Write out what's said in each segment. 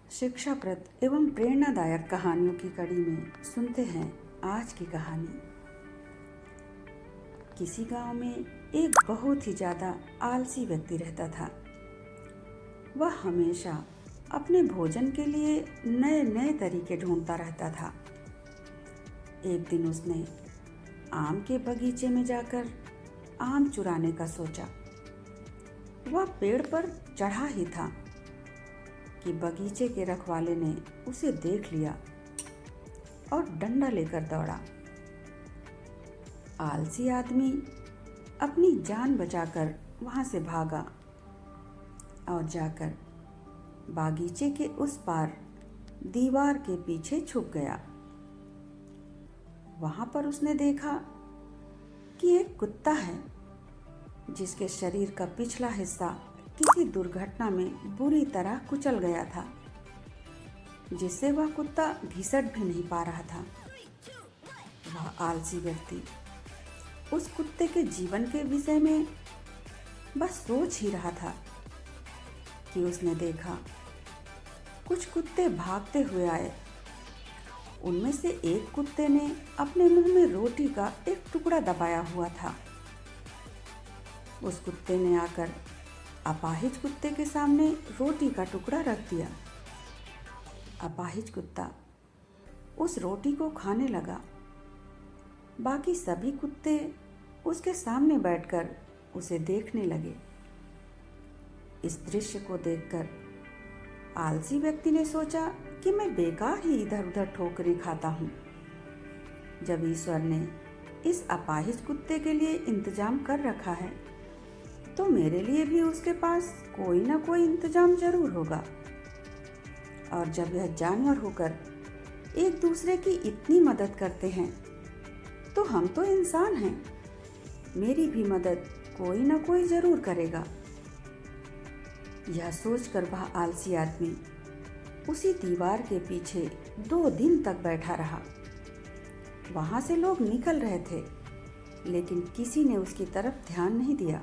शिक्षाप्रद एवं प्रेरणादायक कहानियों की कड़ी में सुनते हैं आज की कहानी। किसी गांव में एक बहुत ही ज़्यादा आलसी व्यक्ति रहता था। वह हमेशा अपने भोजन के लिए नए नए तरीके ढूंढता रहता था। एक दिन उसने आम के बगीचे में जाकर आम चुराने का सोचा। वह पेड़ पर चढ़ा ही था कि बगीचे के रखवाले ने उसे देख लिया और डंडा लेकर दौड़ा। आलसी आदमी अपनी जान बचाकर वहां से भागा और जाकर बागीचे के उस पार दीवार के पीछे छुप गया। वहां पर उसने देखा कि एक कुत्ता है जिसके शरीर का पिछला हिस्सा किसी दुर्घटना में बुरी तरह कुचल गया था, जिससे वह कुत्ता घिसट भी नहीं पा रहा था। वह आलसी व्यक्ति उस कुत्ते के जीवन के विषय में बस सोच ही रहा था कि उसने देखा कुछ कुत्ते भागते हुए आए। उनमें से एक कुत्ते ने अपने मुंह में रोटी का एक टुकड़ा दबाया हुआ था। उस कुत्ते ने आकर अपाहिज कुत्ते के सामने रोटी का टुकड़ा रख दिया। अपाहिज कुत्ता उस रोटी को खाने लगा। बाकी सभी कुत्ते उसके सामने बैठकर उसे देखने लगे। इस दृश्य को देखकर आलसी व्यक्ति ने सोचा कि मैं बेकार ही इधर उधर ठोकरें खाता हूँ। जब ईश्वर ने इस अपाहिज कुत्ते के लिए इंतजाम कर रखा है तो मेरे लिए भी उसके पास कोई ना कोई इंतजाम जरूर होगा। और जब यह जानवर होकर एक दूसरे की इतनी मदद करते हैं तो हम तो इंसान हैं, मेरी भी मदद कोई ना कोई जरूर करेगा। यह सोचकर वह आलसी आदमी उसी दीवार के पीछे 2 दिन तक बैठा रहा। वहां से लोग निकल रहे थे, लेकिन किसी ने उसकी तरफ ध्यान नहीं दिया।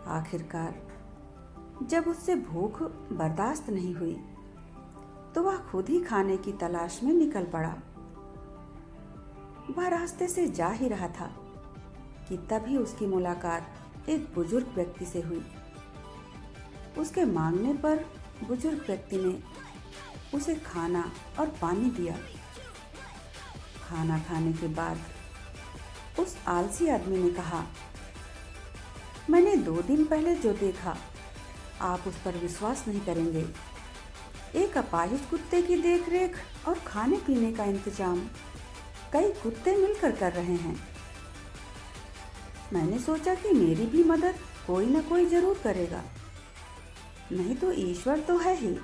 आखिरकार जब उससे भूख बर्दाश्त नहीं हुई तो वह खुद ही खाने की तलाश में निकल पड़ा। वह रास्ते से जा ही रहा था कि तभी उसकी मुलाकात एक बुजुर्ग व्यक्ति से हुई। उसके मांगने पर बुजुर्ग व्यक्ति ने उसे खाना और पानी दिया। खाना खाने के बाद उस आलसी आदमी ने कहा, मैंने 2 दिन पहले जो देखा आप उस पर विश्वास नहीं करेंगे। एक अपाहिज कुत्ते की देखरेख और खाने पीने का इंतजाम कई कुत्ते मिलकर कर रहे हैं। मैंने सोचा कि मेरी भी मदद कोई ना कोई जरूर करेगा, नहीं तो ईश्वर तो है ही।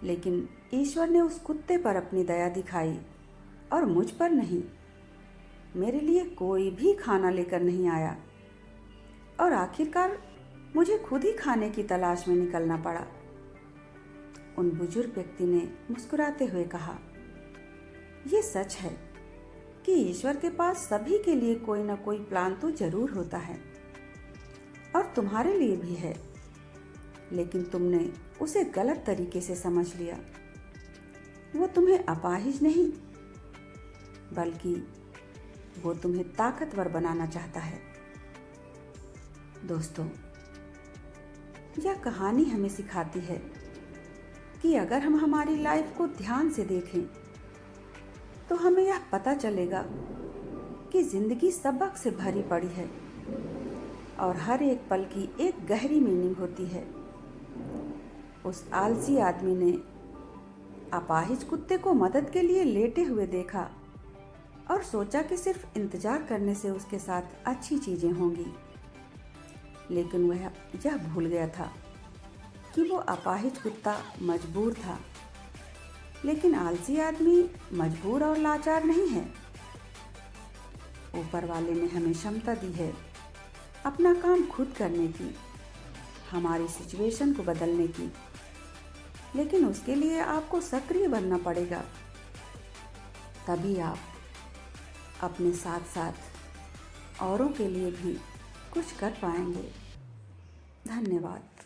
लेकिन ईश्वर ने उस कुत्ते पर अपनी दया दिखाई और मुझ पर नहीं। मेरे लिए कोई भी खाना लेकर नहीं आया और आखिरकार मुझे खुद ही खाने की तलाश में निकलना पड़ा। उन बुजुर्ग व्यक्ति ने मुस्कुराते हुए कहा, ये सच है कि ईश्वर के पास सभी के लिए कोई ना कोई प्लान तो जरूर होता है और तुम्हारे लिए भी है, लेकिन तुमने उसे गलत तरीके से समझ लिया। वो तुम्हें अपाहिज नहीं, बल्कि वो तुम्हें ताकतवर बनाना चाहता है। दोस्तों, यह कहानी हमें सिखाती है कि अगर हम हमारी लाइफ को ध्यान से देखें तो हमें यह पता चलेगा कि जिंदगी सबक से भरी पड़ी है और हर एक पल की एक गहरी मीनिंग होती है। उस आलसी आदमी ने अपाहिज कुत्ते को मदद के लिए लेटे हुए देखा और सोचा कि सिर्फ इंतजार करने से उसके साथ अच्छी चीजें होंगी, लेकिन वह यह भूल गया था कि वो अपाहिज कुत्ता मजबूर था। लेकिन आलसी आदमी मजबूर और लाचार नहीं है। ऊपर वाले ने हमें क्षमता दी है अपना काम खुद करने की, हमारी सिचुएशन को बदलने की, लेकिन उसके लिए आपको सक्रिय बनना पड़ेगा। तभी आप अपने साथ साथ औरों के लिए भी कुछ कर पाएंगे। धन्यवाद।